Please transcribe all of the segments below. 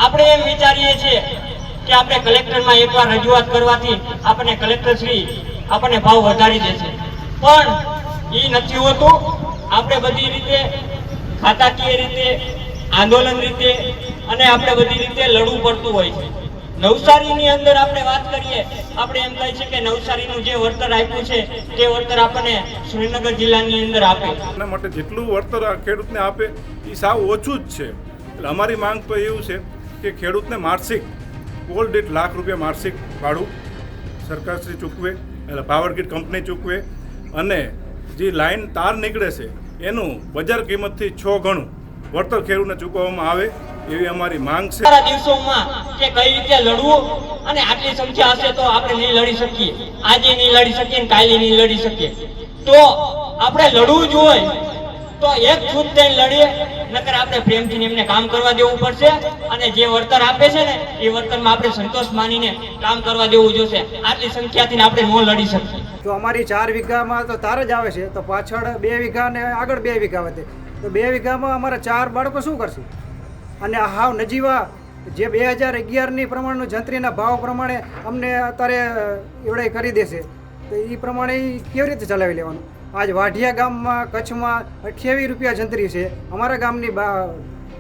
આપણે એમ વિચારીએ છીએ કે આપણે કલેક્ટરમાં એકવાર રજૂઆત કરવાથી આપણને કલેક્ટરશ્રી આપણને ભાવ વધારી દેશે, પણ એ નથી હોતું. આપણે બધી રીતે ખાતાકીય રીતે, આંદોલન રીતે અને આપણે બધી રીતે લડવું પડતું હોય છે. નવસારીની અંદર આપણે વાત કરીએ, આપણે એમ કહી છે કે નવસારીનું જે વળતર આપ્યું છે તે વળતર આપણને સુરેન્દ્રનગર જિલ્લાની અંદર આપે. એના માટે જેટલું વળતર ખેડૂતને આપે એ સાવ ઓછું જ છે. એટલે અમારી માંગ તો એવું છે કે ખેડૂતને માસિક પોલ દીઠ ₹1,00,000 માસિક ભાડું સરકારશ્રી ચૂકવે, એટલે પાવર ગ્રીડ કંપની ચૂકવે, અને જે લાઈન તાર નીકળે છે એનું બજાર કિંમતથી 6 ગણું વળતર ખેડૂતને ચૂકવવામાં આવે એવી અમારી માંગ છે. દિવસોમાં કે કઈ રીતે લડવું, અને આટલી સંખ્યા હશે તો આપણે નહીં લડી શકીએ, આજે નહીં લડી શકીએ ને કાલે નહીં લડી શકીએ. તો આપણે લડવું જ હોય તો એક છૂટ થઈને લડીએ, નકર આપણે પ્રેમથી એમને કામ કરવા દેવું પડશે, અને જે વળતર આપે છે ને એ વળતરમાં આપણે સંતોષ માનીને કામ કરવા દેવું જોશે. આટલી સંખ્યાથી આપણે ન લડી શકીએ. તો અમારી 4 વીઘામાં તો તાર જ આવે છે, તો પાછળ 2 વીઘા ને આગળ 2 વીઘા વધે, તો 2 વીઘામાં અમારા 4 બાળકો શું કરશે? અને હાવ નજીવા જે 2011ની પ્રમાણનું જંત્રીના ભાવ પ્રમાણે અમને અત્યારે એવડે કરી દેશે, તો એ પ્રમાણે કેવી રીતે ચલાવી લેવાનું? આજ વાઢિયા ગામમાં કચ્છમાં 28 રૂપિયા જંત્રી છે, અમારા ગામની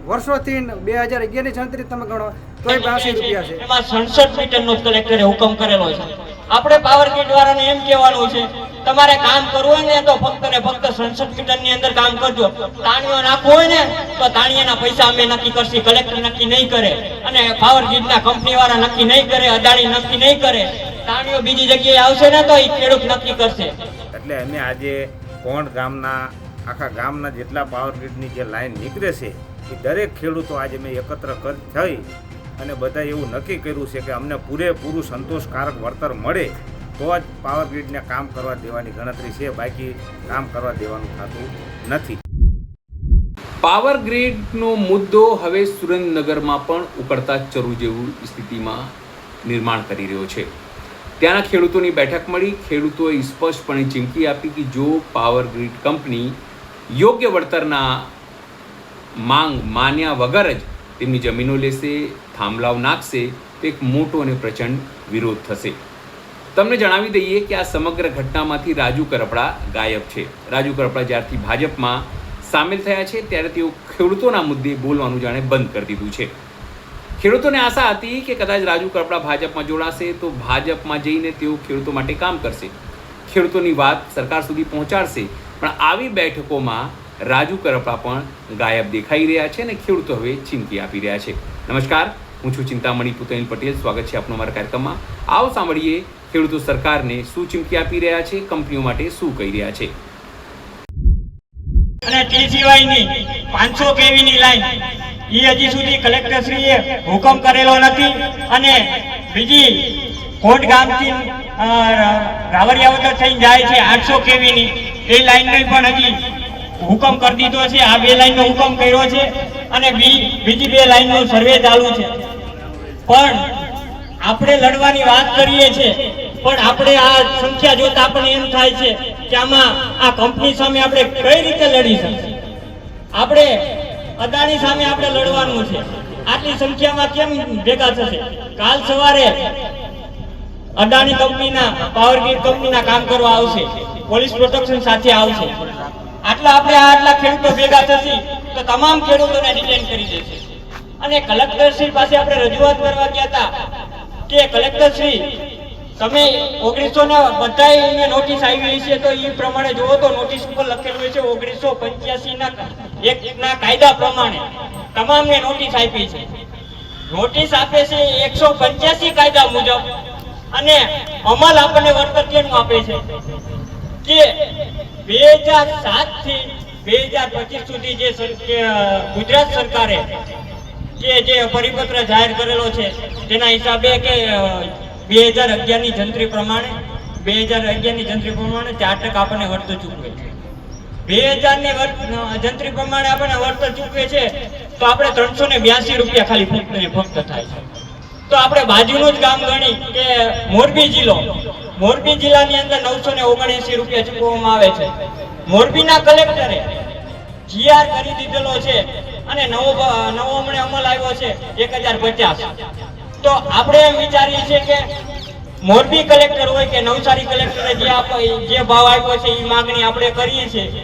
વર્ષોથી 2011ની જંત્રી તમે ગણો તોય 82 રૂપિયા છે. એમાં 67 મીટરનો કલેક્ટરે હુકમ કરેલો છે. આપણે પાવર ગ્રીડ વાળાને એમ કહેવાનું છે, તમારે કામ કરવું હોય ને તો ફક્ત ને ફક્ત 67 મીટરની અંદર કામ કરજો. તાણીઓ નાખવું હોય ને તો તાણીયાના પૈસા અમે નક્કી કરશી, કલેક્ટર નક્કી નહીં કરે, અને પાવર ગ્રીડના કંપની વાળા નક્કી નહીં કરે, અદાણી નક્કી નહીં કરે. તાણીઓ બીજી જગ્યાએ આવશે ને તો એ ખેડૂત નક્કી કરશે. એટલે અમે આજે કોણ ગામના આખા ગામના જેટલા પાવર ગ્રીડની જે લાઈન નીકળે છે એ દરેક ખેડૂતો આજે મેં એકત્ર થઈ અને બધા એવું નક્કી કર્યું છે કે અમને પૂરેપૂરું સંતોષકારક વળતર મળે તો જ પાવર ગ્રીડને કામ કરવા દેવાની ગણતરી છે, બાકી કામ કરવા દેવાનું થતું નથી. પાવર ગ્રીડનો મુદ્દો હવે સુરેન્દ્રનગરમાં પણ ઉકળતા ચરુ જેવું સ્થિતિમાં નિર્માણ કરી રહ્યો છે. ત્યાંના ખેડૂતોની બેઠક મળી, ખેડૂતોએ સ્પષ્ટપણે ચીમકી આપી કે જો પાવર ગ્રીડ કંપની યોગ્ય વળતરના માંગ માન્યા વગર જ તેમની જમીનો લેશે, થાંભલાઓ નાખશે, તો એક મોટો અને પ્રચંડ વિરોધ થશે. તમને જણાવી દઈએ કે આ સમગ્ર ઘટનામાંથી રાજુ કરપડા ગાયબ છે. રાજુ કરપડા જ્યારથી ભાજપમાં સામેલ થયા છે ત્યારે તેઓ ખેડૂતોના મુદ્દે બોલવાનું જાણે બંધ કરી દીધું છે. ખેડૂતોને આશા હતી કે કદાચ રાજુ કરપડા ભાજપમાં જોડાશે તો ભાજપમાં જઈને તેઓ ખેડૂતો માટે કામ કરશે, ખેડૂતોની વાત સરકાર સુધી પહોંચાડશે. પણ આવી બેઠકોમાં રાજુ કરપડા પણ ગાયબ દેખાઈ રહ્યા છે અને ખેડૂતો હવે ચીમકી આપી રહ્યા છે. નમસ્કાર, હું છું ચિંતામણી પુતેન પટેલ. સ્વાગત છે આપનો અમારા કાર્યક્રમમાં. આવો સાંભળીએ ખેડૂતો સરકારને શું ચીમકી આપી રહ્યા છે, કંપનીઓ માટે શું કહી રહ્યા છે. અને TCYની 500 kVની લાઈન એ હજી સુધી કલેક્ટરશ્રીએ હુકમ કરેલો નથી, અને બીજી કોટ ગામથી રાવરિયાવદર થઈને જાય છે 800 kVની એ લાઈનનો પણ હજી હુકમ કરી દીધો છે. આ 2 લાઈનનો હુકમ કર્યો છે અને બીજી 2 લાઈનનો સર્વે ચાલુ છે. પણ આપણે લડવાની વાત કરીએ છીએ, પણ આપણે આ સંખ્યા જોતા આપણને એમ થાય છે કે આમાં આ કંપની સામે આપણે કઈ રીતે લડી શકીએ? આપણે અદાણી સામે આપણે લડવાનું છે, આટલી સંખ્યામાં કેમ ભેગા થશે? કાલ સવારે અદાણી કંપનીના પાવર ગ્રીડ કંપનીના કામ કરવા આવશે, પોલીસ પ્રોટેક્શન સાથે આવશે. આટલા ખેડૂતો ભેગા થશે તો તમામ ખેડૂતોને ડિટેન કરી દેશે. અને કલેક્ટરશ્રી પાસે આપણે રજૂઆત કરવા ગયા હતા કે કલેક્ટરશ્રી તમે 1900 બધાને નોટિસ આવી છે, તો એ પ્રમાણે જોવો તો નોટિસ ઉપર લખેલું છે 1985ના કાયદા પ્રમાણે તમામને નોટિસ આપી છે. નોટિસ આપે છે 185 કાયદા મુજબ, અને અમલ આપણને વળતર કેમ આપે છે કે 2007 થી 2025 સુધી જે ગુજરાત સરકારે જે પરિપત્ર જાહેર કરેલો છે તેના હિસાબે કે 2011ની જંત્રી પ્રમાણે 4% આપણને વળતર ચૂકવે છે. 2000ની જંત્રી પ્રમાણે આપણને વળતર ચૂકવે છે તો આપણે 382 રૂપિયા ખાલી ફક્ત થાય છે. તો આપણે બાજુનું જ ગામ ગણી કે મોરબી જિલ્લાની અંદર 979 રૂપિયા ચૂકવવામાં આવે છે. મોરબીના કલેક્ટરે GR કરી દીધેલો છે અને નવો હમણે અમલ આવ્યો છે 1050. તો આપણે એમ વિચારીએ છીએ કે મોરબી કલેક્ટર હોય કે નવસારી કલેક્ટરે જે ભાવ આપ્યો છે એ માગણી આપણે કરીએ છીએ,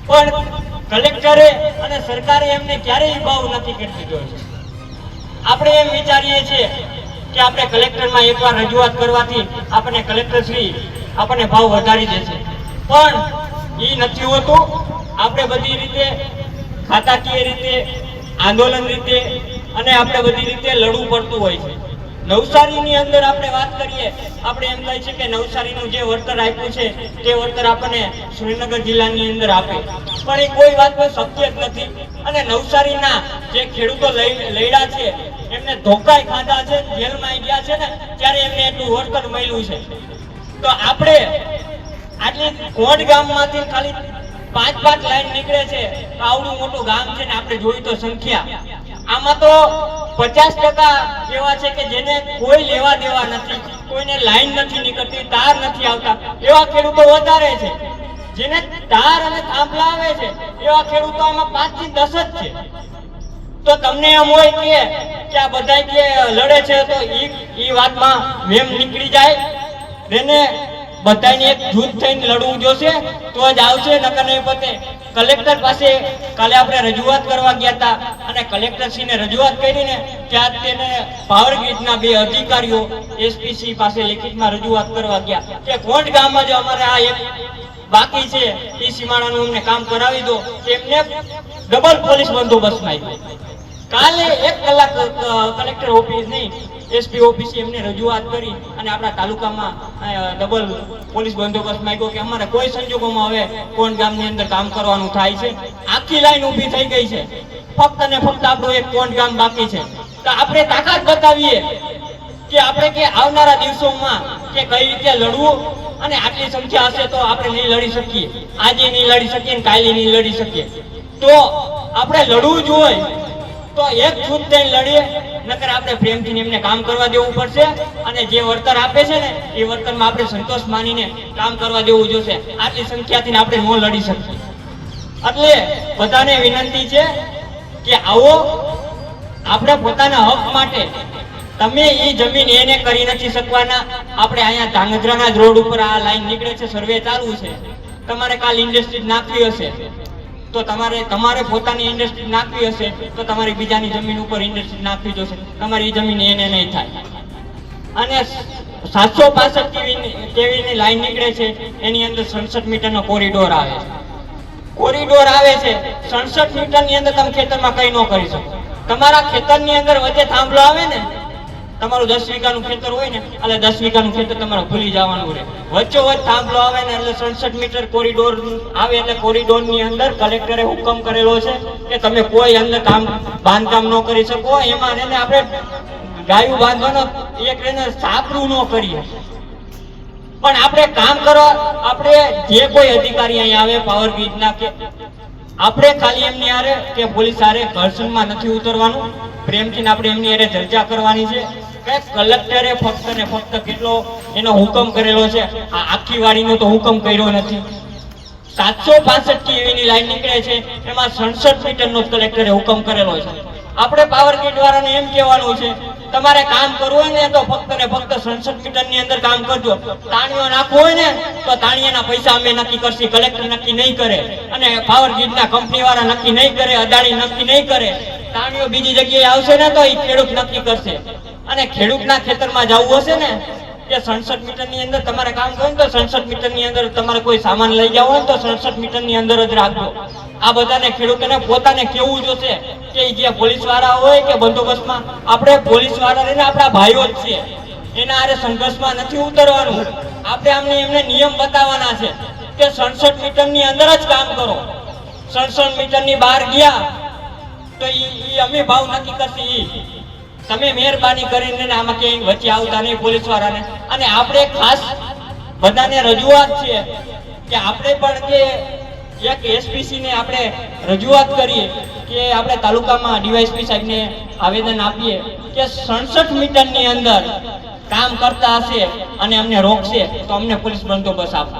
પણ કલેક્ટરે અને સરકારે એમને ક્યારેય ભાવ નથી કરી દીધો છે. આપણે એમ વિચારીએ છીએ કે આપણે કલેક્ટરમાં એકવાર રજૂઆત કરવાથી આપણને કલેક્ટરશ્રી આપણને ભાવ વધારી દેશે, પણ એ નથી હોતું. આપણે બધી રીતે ખાતાકીય રીતે, આંદોલન રીતે અને આપણે બધી રીતે લડવું પડતું હોય છે. નવસારીની અંદર આપણે વાત કરીએ, આપણે એમ કહે છે કે નવસારીનું જે વળતર આપ્યું છે તે વળતર આપણને સુરેન્દ્રનગર જિલ્લાની અંદર આપે, પણ એ કોઈ વાત પર શક્ય જ નથી. અને નવસારીના જે ખેડૂતો લડ્યા છે એમને ધોકાય ખાધા છે, જેલમાં ગયા છે ને ત્યારે એમને એટલું વળતર મળ્યું છે. તો આપણે આટલી કોટ ગામમાંથી ખાલી 5 લાઈન નીકળે છે, તો આવડું મોટું ગામ છે ને આપણે જોયું તો સંખ્યા, આમાં તો 50% એવા છે કે જેને કોઈ લેવા દેવા નથી, કોઈને લાઈન નથી નીકળતી, તાર નથી આવતા, એવા ખેડૂતો વધારે છે. જેને તાર અને થાંભલા આવે છે એવા ખેડૂતો આમાં 5 થી 10 જ છે. તો તમને એમ હોય કે આ બધા કે લડે છે તો ઈ વાતમાં વેમ નીકળી જાય, એને બધાને એક જૂથ થઈને લડવું જોશે તો જ આવશે, નકર નહીં પતે. કલેક્ટર પાસે કાલે આપણે રજૂઆત કરવા ગયા હતા અને કલેક્ટરશ્રીને રજૂઆત કરીને ત્યાં તેને પાવર ગ્રીડના 2 અધિકારીઓ એસપીસી પાસે લેખિતમાં રજૂઆત કરવા ગયા કે કોટ ગામમાં જો અમારે આ એક બાકી છે એ સીમાડાનું અમને કામ કરાવી દો, એમને ડબલ પોલીસ બંદોબસ્તમાં આવ્યો. કાલે 1 કલાક કલેક્ટર ઓફિસ નહીં એસપી ઓફિસે એમને રજૂઆત કરી અને આપણા તાલુકામાં ડબલ પોલીસ બંદોબસ્ત માંગ્યો કે અમારે કોઈ સંજોગોમાં હવે કોણ ગામની અંદર કામ કરવાનું થાય છે. આખી લાઈન ઊભી થઈ ગઈ છે, ફક્ત ને ફક્ત આપણું એક કોણ ગામ બાકી છે. તો આપણે તાકાત બતાવીએ કે આપણે કે આવનારા દિવસોમાં કે કઈ રીતે લડવું, અને આટલી સંખ્યા હશે તો આપણે નહીં લડી શકીએ, આજે નહીં લડી શકીએ ને કાલે નહીં લડી શકીએ. તો આપણે લડવું જોઈએ તો એક જૂથ થઈને લડીએ, નકર આપણે પ્રેમથી એમને કામ કરવા દેવું પડશે અને જે વળતર આપે છે ને એ વળતરમાં આપણે સંતોષ માનીને કામ કરવા દેવું જોશે. આટલી સંખ્યાથી આપણે ન લડી શકીએ. એટલે બધાને વિનંતી છે કે આવો આપણે પોતાના હક માટે, તમે એ જમીન એને કરી નથી શકવાના. આપણે અહીંયા ધાંગધ્રાના જ રોડ ઉપર આ લાઈન નીકળે છે, સર્વે ચાલુ છે. તમારે કાલ ઇન્ડસ્ટ્રી નાખવી હશે તો તમારે પોતાની ઇન્ડસ્ટ્રી નાખવી હશે તો તમારી બીજાની જમીન ઉપર ઇન્ડસ્ટ્રી નાખવી જોશે, તમારી જમીન એને નહીં થાય. અને 765 કેવીની લાઈન નીકળે છે, એની અંદર 67 મીટરનો કોરિડોર આવે છે. 67 મીટરની અંદર તમે ખેતરમાં કઈ ન કરી શકો. તમારા ખેતરની અંદર વચ્ચે થાંભલો આવે ને, તમારું 10 વીઘાનું ખેતર હોય ને એટલે 10 વીઘાનું ખેતર તમારે ભૂલી જવાનું રહે. વચ્ચોવચ્ચ થાંભલો આવે ને એટલે 67 મીટર કોરિડોર આવે, એટલે કોરિડોરની અંદર કલેક્ટરે હુકમ કરેલો છે કે તમે કોઈ અંદર બાંધકામ ન કરી શકો. એમાં એને આપણે ગાયું બાંધવાનો એક એને સાપરું ન કરીએ, પણ આપણે કામ કરવા, આપણે જે કોઈ અધિકારી અહીંયા આવે પાવર ગ્રીડના કે આપણે ખાલી એમની હારે કે પોલીસ હારે ઘર્ષણમાં નથી ઉતરવાનું, પ્રેમથી આપણે એમની હારે ચર્ચા કરવાની છે કે કલેક્ટરે ફક્ત ને ફક્ત કેટલો એનો હુકમ કરેલો છે, આ આખી વાડીનો તો હુકમ કર્યો નથી. 765 કેવીની લાઈન નીકળે છે, એમાં 67 મીટરનો જ કલેક્ટરે હુકમ કરેલો છે. આપણે પાવર ગ્રીડ વાળાને એમ કહેવાનું છે તમારે કામ કરવું હોય ને તો ફક્ત ને ફક્ત 67 મીટરની અંદર કામ કરજો. તાણીઓ નાખવું હોય ને તો તાણીયાના પૈસા અમે નક્કી કરશી, કલેક્ટર નક્કી નહીં કરે અને પાવર ગ્રીડના કંપની વાળા નક્કી નહીં કરે, અદાણી નક્કી નહીં કરે. તાણીઓ બીજી જગ્યાએ આવશે ને તો એ ખેડૂત નક્કી કરશે. અને ખેડૂતના ખેતરમાં જવું હશે ને કે 67 મીટરની અંદર તમારે કામ કરવું તો 67 મીટરની અંદર તમારે કોઈ સામાન લઈ જવો હોય તો 67 મીટરની અંદર જ રાખજો. આ બધાને ખેડૂતોને પોતાને કેવું જોશે કે જે પોલીસ વાળા હોય કે બંદોબસ્તમાં, આપણે પોલીસ વાળા રહીને આપણા ભાઈઓ જ છે, એના આરે સંઘર્ષમાં નથી ઉતરવાનું. આપણે એમને નિયમ બતાવવાના છે કે 67 મીટરની અંદર જ કામ કરો. 67 મીટરની બહાર ગયા તો ઈ અમે ભાવ નક્કી કરશી. તમે મહેરબાની કરીને આમાં ક્યાંય વચ્ચે આવતા નહીં પોલીસ વાળાને. અને આપણે ખાસ બધાને રજૂઆત છે કે આપણે પણ કે એક એસપીસી ને આપણે રજૂઆત કરીએ કે આપણે તાલુકામાં ડીવાયએસપી સાહેબને આવેદન આપીએ કે 67 મીટરની અંદર કામ કરતા હશે અને અમને રોકશે તો અમને પોલીસ બંદોબસ્ત આપો,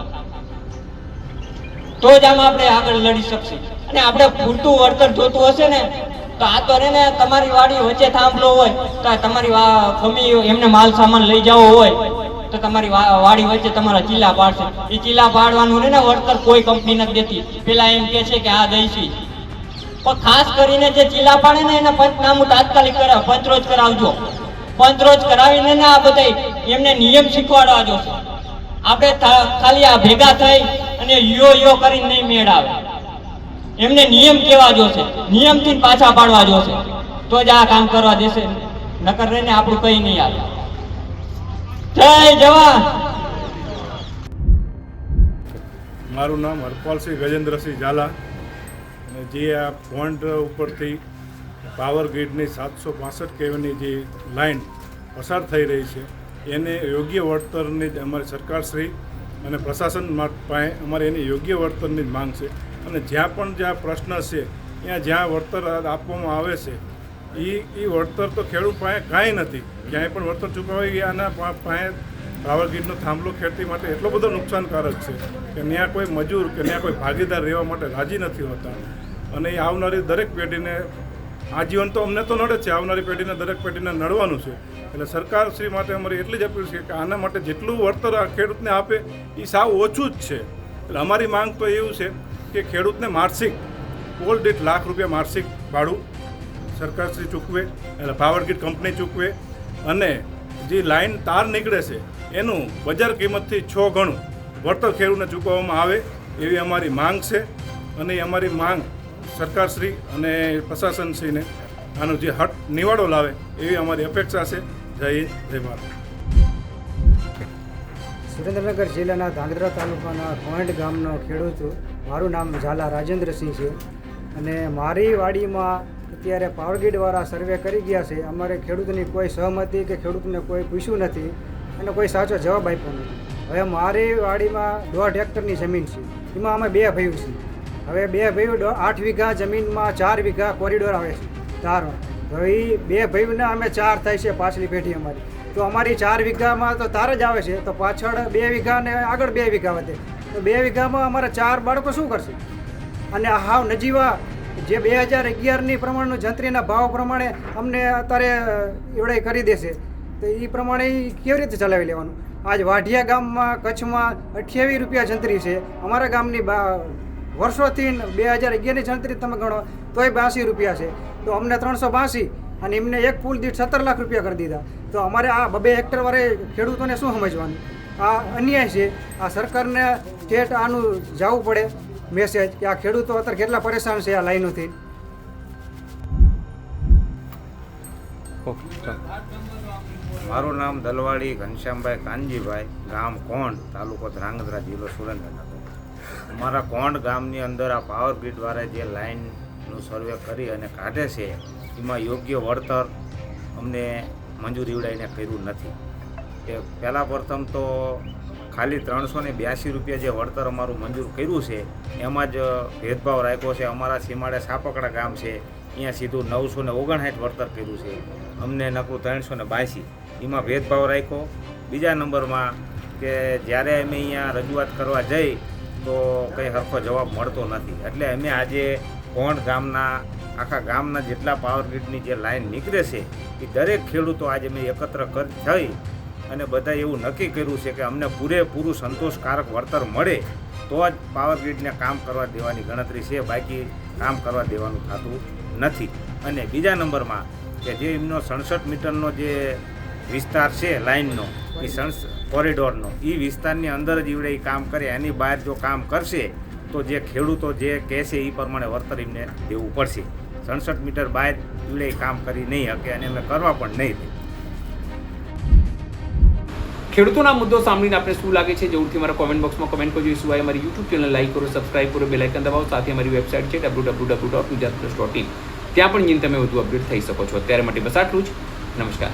તો જ આમાં આપણે આગળ લડી શકશું. અને આપણે પૂરતું વળતર જોતું હશે ને તો આ તો ને તમારી વાડી વચ્ચે થાંભલો હોય તો આ તમારી ગમી એમને માલ સામાન લઈ જવો હોય તો તમારી વાડી વચ્ચે તમારા ચીલા પાડશે. એ ચીલા પાડવાનું ને વળતર કોઈ કંપની નથી દેતી. પેલા એમ કે છે કે આ દઈશી, પણ ખાસ કરીને જે ચીલા પાડે ને એને પંચનામું તાત્કાલિક પંચરોજ કરાવજો. પંચરોજ કરાવીને ને આ બધા એમને નિયમ શીખવાડવા જોશે. આપણે ખાલી આ ભેગા થઈ અને યો કરીને નહીં મેળ આવે. એમને નિયમ કેવા જોશે, નિયમથી પાછા પાડવા જોશે તો જ આ કામ કરવા દેશે. નકર રહીને આપણું કઈ નહીં આવે. જય જવાન. મારું નામ હરપાલસિંહ ગજેન્દ્રસિંહ ઝાલા, અને જે આ પોઈન્ટ ઉપરથી પાવર ગ્રીડની 765 kVની જે લાઈન પસાર થઈ રહી છે એને યોગ્ય વળતરની જ અમારી સરકારશ્રી અને પ્રશાસન પાસે અમારે એની યોગ્ય વળતરની જ માંગ છે. અને જ્યાં પ્રશ્ન છે જ્યાં વળતર આપવામાં આવે છે એ વળતર તો ખેડૂત પાસે કાંઈ નથી. ક્યાંય પણ વળતર ચૂકવાઈ ગયાના પાસે પાવર ગ્રીડનો થાંભલો ખેડતી માટે એટલો બધો નુકસાનકારક છે કે ત્યાં કોઈ મજૂર કે ત્યાં કોઈ ભાગીદાર રહેવા માટે રાજી નથી હોતા. અને એ આવનારી દરેક પેઢીને આજીવન તો અમને તો નડે છે, આવનારી પેઢીને દરેક પેઢીને નડવાનું છે. એટલે સરકારશ્રી માટે અમારી એટલી જ અપીલ છે કે આના માટે જેટલું વળતર આ ખેડૂતને આપે એ સાવ ઓછું જ છે. એટલે અમારી માંગ તો એવું છે કે ખેડૂતને માસિક પોલ દીઠ ₹1,00,000 માસિક ભાડું સરકારશ્રી ચૂકવે, એટલે પાવર ગ્રીડ કંપની ચૂકવે, અને જે લાઈન તાર નીકળે છે એનું બજાર કિંમતથી 6 ગણું વળતર ખેડૂતને ચૂકવવામાં આવે એવી અમારી માંગ છે. અને અમારી માંગ સરકારશ્રી અને પ્રશાસનશ્રીને આનો જે હટ નિવાડો લાવે એવી અમારી અપેક્ષા છે. જય હિન્દ, જય ભારત. સુરેન્દ્રનગર જિલ્લાના ધાંગધ્રા તાલુકાના કોંડ ગામનો ખેડૂત, મારું નામ ઝાલા રાજેન્દ્રસિંહ છે. અને મારી વાડીમાં અત્યારે પાવર ગ્રીડવાળા સર્વે કરી ગયા છે. અમારે ખેડૂતની કોઈ સહમતિ કે ખેડૂતને કોઈ પૂછ્યું નથી અને કોઈ સાચો જવાબ આપ્યો નથી. હવે મારી વાડીમાં 1.5 હેક્ટરની જમીન છે, એમાં અમે 2 ભાઈઓ છીએ. હવે 2 ભાઈઓ 8 વીઘા જમીનમાં 4 વીઘા કોરિડોર આવે છે તારનો. તો એ 2 ભાઈઓને અમે 4 થાય છે પાછલી પેઢી અમારી. તો અમારી 4 વીઘામાં તો તાર જ આવે છે, તો પાછળ 2 વીઘા ને આગળ 2 વીઘા વધે. તો 2 વીઘામાં અમારા 4 બાળકો શું કરશે? અને હાવ નજીવા જે 2011ની પ્રમાણનું જંત્રીના ભાવ પ્રમાણે અમને અત્યારે એવડે કરી દેશે તો એ પ્રમાણે કેવી રીતે ચલાવી લેવાનું? આજ વાઢિયા ગામમાં કચ્છમાં 28 રૂપિયા જંત્રી છે. અમારા ગામની વર્ષોથી 2011ની જંત્રી તમે ગણો તોય 82 રૂપિયા છે. તો અમને 382 અને એમને એક પુલ દીઠ 17 લાખ રૂપિયા કરી દીધા. તો અમારે આ 2 હેક્ટર વાળે ખેડૂતોને શું સમજવાનું? આ અન્યાય છે. આ સરકારને સ્ટેટ આનું જવું પડે મેસેજ કે આ ખેડૂતો અત્યારે કેટલા પરેશાન છે આ લાઈનોથી. મારું નામ દલવાડી ઘનશ્યામભાઈ કાનજીભાઈ, ગામ કોંડ, તાલુકો ધ્રાંગધ્રા, જિલ્લો સુરેન્દ્રનગર. અમારા કોંડ ગામની અંદર આ પાવર ગ્રીડવાળા જે લાઇનનું સર્વે કરી અને કાઢે છે એમાં યોગ્ય વળતર અમને મંજૂરી ઉડાઈને કર્યું નથી. એ પહેલાં પ્રથમ તો ખાલી 382 રૂપિયા જે વળતર અમારું મંજૂર કર્યું છે એમાં જ ભેદભાવ રાખ્યો છે. અમારા સીમાડે સાપકડા ગામ છે, અહીંયા સીધું 959 વળતર કર્યું છે, અમને નકરું 382. એમાં ભેદભાવ રાખ્યો. બીજા નંબરમાં કે જ્યારે અમે અહીંયા રજૂઆત કરવા જઈ તો કંઈ સરખો જવાબ મળતો નથી. એટલે અમે આજે કોંડ ગામના આખા ગામના જેટલા પાવર ગ્રીડની જે લાઈન નીકળે છે એ દરેક ખેડૂતો આજે મેં એકત્ર થઈ અને બધા એવું નક્કી કર્યું છે કે અમને પૂરેપૂરું સંતોષકારક વળતર મળે તો જ પાવર ગ્રીડને કામ કરવા દેવાની ગણતરી છે, બાકી કામ કરવા દેવાનું થતું નથી. અને બીજા નંબરમાં કે જે એમનો 67 મીટરનો જે વિસ્તાર છે લાઇનનો, એ કોરિડોરનો, એ વિસ્તારની અંદર જ એવડે કામ કરે. એની બહાર જો કામ કરશે તો જે ખેડૂતો જે કહેશે એ પ્રમાણે વળતર એમને દેવું પડશે. 67 મીટર બહાર એવડે કામ કરી નહીં શકે અને અમે કરવા પણ નહીં દે. ખેડૂતોના મુદ્દો સાંભળીને આપણે શું લાગે છે જરૂરથી મારા કોમેન્ટ બોક્સમાં કમેન્ટ કરજો. એ સિવાય અમારી યુટ્યુબ ચેનલ લાઈક કરો, સબસ્ક્રાઇબ કરો, બેલ આઇકન દબાવો. સાથે અમારી વેબસાઇટ છે www.gujaratplus.in, ત્યાં પણ જઈને તમે વધુ અપડેટ થઈ શકો છો. અત્યારે માટે બસ આટલું જ. નમસ્કાર.